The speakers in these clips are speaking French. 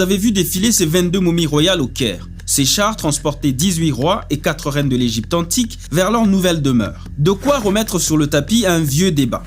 Vous avez vu défiler ces 22 momies royales au Caire. Ces chars transportaient 18 rois et 4 reines de l'Égypte antique vers leur nouvelle demeure. De quoi remettre sur le tapis un vieux débat.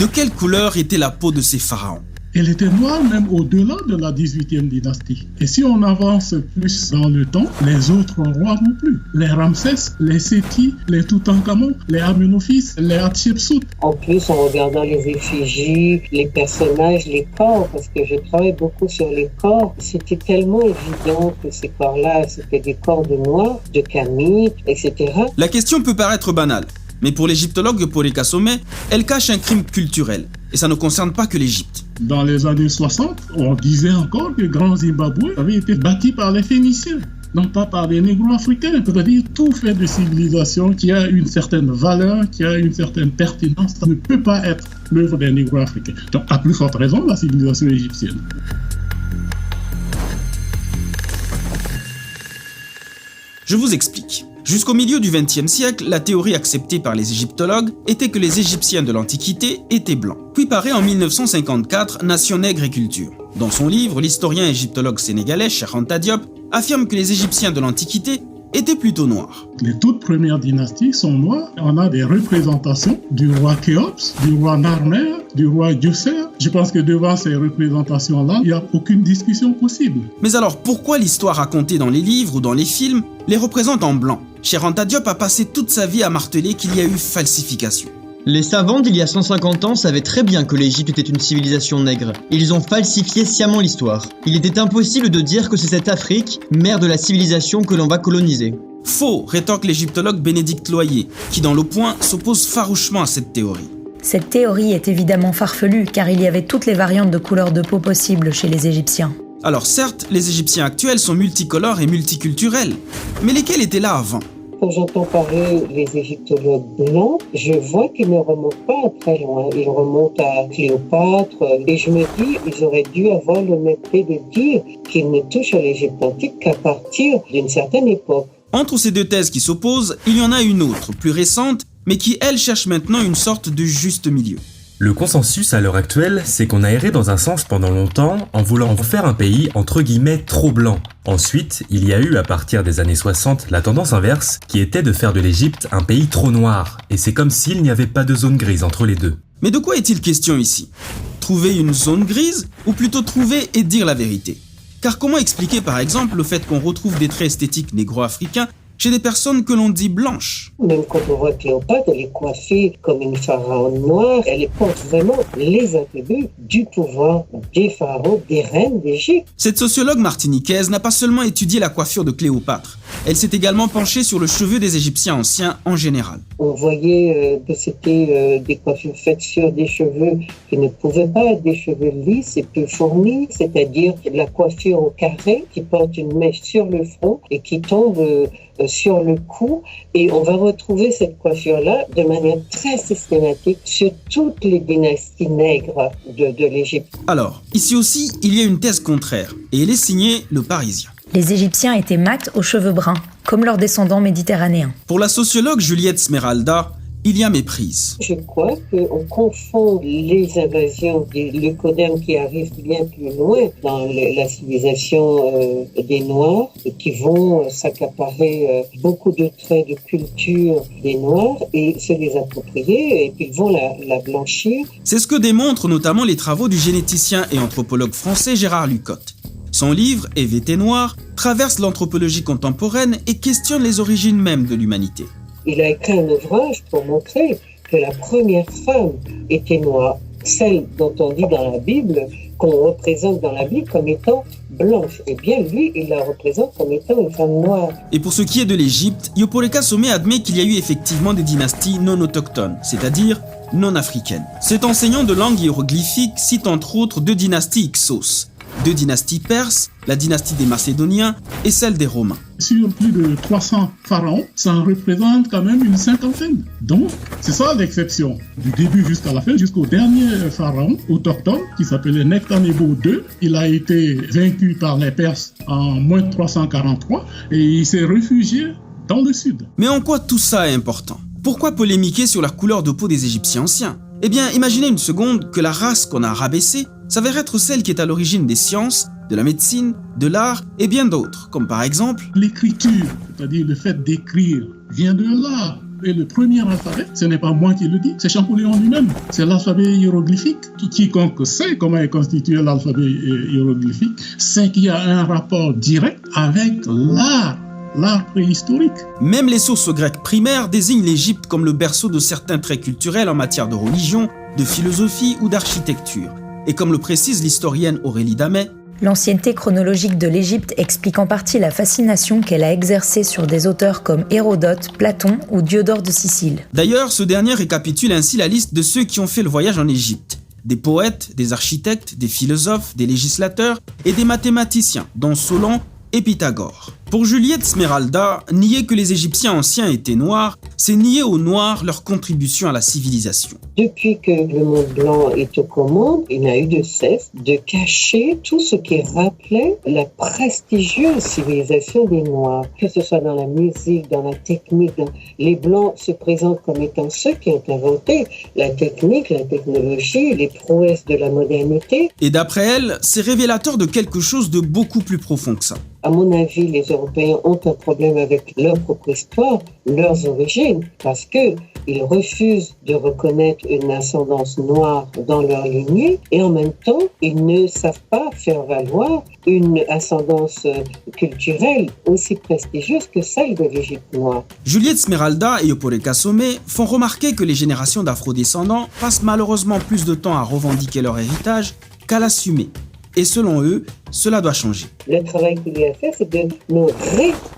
De quelle couleur était la peau de ces pharaons ? Elle était noire même au-delà de la 18e dynastie. Et si on avance plus dans le temps, les autres rois non plus. Les Ramsès, les Séti, les Toutankhamon, les Amenophis, les Hatshepsut. En plus, en regardant les effigies, les personnages, les corps, parce que je travaille beaucoup sur les corps, c'était tellement évident que ces corps-là, c'était des corps de noirs, de Camille, etc. La question peut paraître banale, mais pour l'égyptologue Yopoleka Somé, elle cache un crime culturel. Et ça ne concerne pas que l'Égypte. Dans les années 60, on disait encore que Grand Zimbabwe avait été bâti par les Phéniciens, non pas par les Négro-Africains. C'est-à-dire tout fait de civilisation qui a une certaine valeur, qui a une certaine pertinence, ça ne peut pas être l'œuvre des Négro-Africains. Donc, à plus forte raison, la civilisation égyptienne. Je vous explique. Jusqu'au milieu du XXe siècle, la théorie acceptée par les égyptologues était que les Égyptiens de l'Antiquité étaient blancs. Puis paraît en 1954 Nation nègre et culture. Dans son livre, l'historien égyptologue sénégalais Cheikh Anta Diop affirme que les Égyptiens de l'Antiquité étaient plutôt noirs. Les toutes premières dynasties sont noires. On a des représentations du roi Khéops, du roi Narmer, du roi Djoser. Je pense que devant ces représentations-là, il n'y a aucune discussion possible. Mais alors pourquoi l'histoire racontée dans les livres ou dans les films les représente en blanc ? Cheikh Anta Diop a passé toute sa vie à marteler qu'il y a eu falsification. Les savants d'il y a 150 ans savaient très bien que l'Égypte était une civilisation nègre. Ils ont falsifié sciemment l'histoire. Il était impossible de dire que c'est cette Afrique, mère de la civilisation, que l'on va coloniser. Faux, rétorque l'égyptologue Bénédicte Loyer, qui dans Le Point s'oppose farouchement à cette théorie. Cette théorie est évidemment farfelue car il y avait toutes les variantes de couleurs de peau possibles chez les Égyptiens. Alors certes, les Égyptiens actuels sont multicolores et multiculturels, mais lesquels étaient là avant ? Quand j'entends parler les égyptologues blancs, je vois qu'ils ne remontent pas très loin. Ils remontent à Cléopâtre et je me dis ils auraient dû avoir l'honnêteté de dire qu'ils ne touchent à l'Égypte antique qu'à partir d'une certaine époque. Entre ces deux thèses qui s'opposent, il y en a une autre, plus récente, mais qui elle cherche maintenant une sorte de juste milieu. Le consensus à l'heure actuelle, c'est qu'on a erré dans un sens pendant longtemps en voulant en faire un pays entre guillemets trop blanc. Ensuite, il y a eu à partir des années 60 la tendance inverse qui était de faire de l'Égypte un pays trop noir. Et c'est comme s'il n'y avait pas de zone grise entre les deux. Mais de quoi est-il question ici ? Trouver une zone grise ou plutôt trouver et dire la vérité ? Car comment expliquer par exemple le fait qu'on retrouve des traits esthétiques négro-africains chez des personnes que l'on dit blanches? Même quand on voit Cléopâtre, elle est coiffée comme une pharaon noire, elle porte vraiment les attributs du pouvoir des pharaons, des reines d'Égypte. Cette sociologue martiniquaise n'a pas seulement étudié la coiffure de Cléopâtre, elle s'est également penchée sur le cheveu des Égyptiens anciens en général. On voyait que c'était des coiffures faites sur des cheveux qui ne pouvaient pas être des cheveux lisses et peu fournis, c'est-à-dire la coiffure au carré qui porte une mèche sur le front et qui tombe sur le cou, et on va retrouver cette coiffure-là de manière très systématique sur toutes les dynasties nègres de l'Égypte. Alors, ici aussi, il y a une thèse contraire, et elle est signée Le Parisien. Les Égyptiens étaient mat aux cheveux bruns, comme leurs descendants méditerranéens. Pour la sociologue Juliette Smeralda, il y a méprise. Je crois qu'on confond les invasions des leucodermes qui arrivent bien plus loin dans la civilisation des Noirs et qui vont s'accaparer beaucoup de traits de culture des Noirs et se les approprier et puis vont la blanchir. C'est ce que démontrent notamment les travaux du généticien et anthropologue français Gérard Lucotte. Son livre « EVT Noir » traverse l'anthropologie contemporaine et questionne les origines mêmes de l'humanité. Il a écrit un ouvrage pour montrer que la première femme était noire, celle dont on dit dans la Bible, qu'on représente dans la Bible comme étant blanche. Eh bien, lui, il la représente comme étant une femme noire. Et pour ce qui est de l'Égypte, Yopoleka Somé admet qu'il y a eu effectivement des dynasties non autochtones, c'est-à-dire non africaines. Cet enseignant de langue hiéroglyphique cite entre autres deux dynasties Hyksos, deux dynasties perses, la dynastie des Macédoniens et celle des Romains. Sur plus de 300 pharaons, ça en représente quand même une cinquantaine. Donc, c'est ça l'exception. Du début jusqu'à la fin, jusqu'au dernier pharaon autochtone qui s'appelait Nectanebo II. Il a été vaincu par les Perses en moins 343 et il s'est réfugié dans le sud. Mais en quoi tout ça est important ? Pourquoi polémiquer sur la couleur de peau des Égyptiens anciens ? Eh bien, imaginez une seconde que la race qu'on a rabaissée s'avère être celle qui est à l'origine des sciences de la médecine, de l'art et bien d'autres, comme par exemple L'écriture, c'est-à-dire le fait d'écrire, vient de là. Et le premier alphabet, ce n'est pas moi qui le dis, c'est Champollion lui-même. C'est l'alphabet hiéroglyphique. Quiconque sait comment est constitué l'alphabet hiéroglyphique sait qu'il y a un rapport direct avec l'art préhistorique. Même les sources grecques primaires désignent l'Égypte comme le berceau de certains traits culturels en matière de religion, de philosophie ou d'architecture. Et comme le précise l'historienne Aurélie Damet, l'ancienneté chronologique de l'Égypte explique en partie la fascination qu'elle a exercée sur des auteurs comme Hérodote, Platon ou Diodore de Sicile. D'ailleurs, ce dernier récapitule ainsi la liste de ceux qui ont fait le voyage en Égypte. Des poètes, des architectes, des philosophes, des législateurs et des mathématiciens, dont Solon et Pythagore. Pour Juliette Smeralda, nier que les Égyptiens anciens étaient noirs, c'est nier aux Noirs leur contribution à la civilisation. Depuis que le monde blanc est aux commandes, il n'a eu de cesse de cacher tout ce qui rappelait la prestigieuse civilisation des Noirs. Que ce soit dans la musique, dans la technique, les Blancs se présentent comme étant ceux qui ont inventé la technique, la technologie, les prouesses de la modernité. Et d'après elle, c'est révélateur de quelque chose de beaucoup plus profond que ça. À mon avis, les Européens ont un problème avec leur propre histoire, leurs origines, parce qu'ils refusent de reconnaître une ascendance noire dans leur lignée et en même temps, ils ne savent pas faire valoir une ascendance culturelle aussi prestigieuse que celle de l'Égypte noire. Juliette Smeralda et Opore Kasome font remarquer que les générations d'afrodescendants passent malheureusement plus de temps à revendiquer leur héritage qu'à l'assumer. Et selon eux, cela doit changer. Le travail qu'il y a à faire, c'est de nous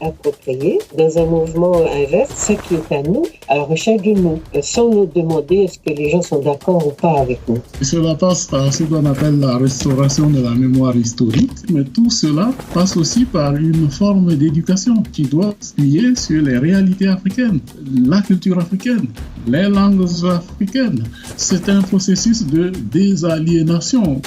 réapproprier dans un mouvement inverse ce qui est à nous, à la recherche de nous, sans nous demander est-ce que les gens sont d'accord ou pas avec nous. Et cela passe par ce qu'on appelle la restauration de la mémoire historique, mais tout cela passe aussi par une forme d'éducation qui doit s'appuyer sur les réalités africaines, la culture africaine, les langues africaines. C'est un processus de désaliénation.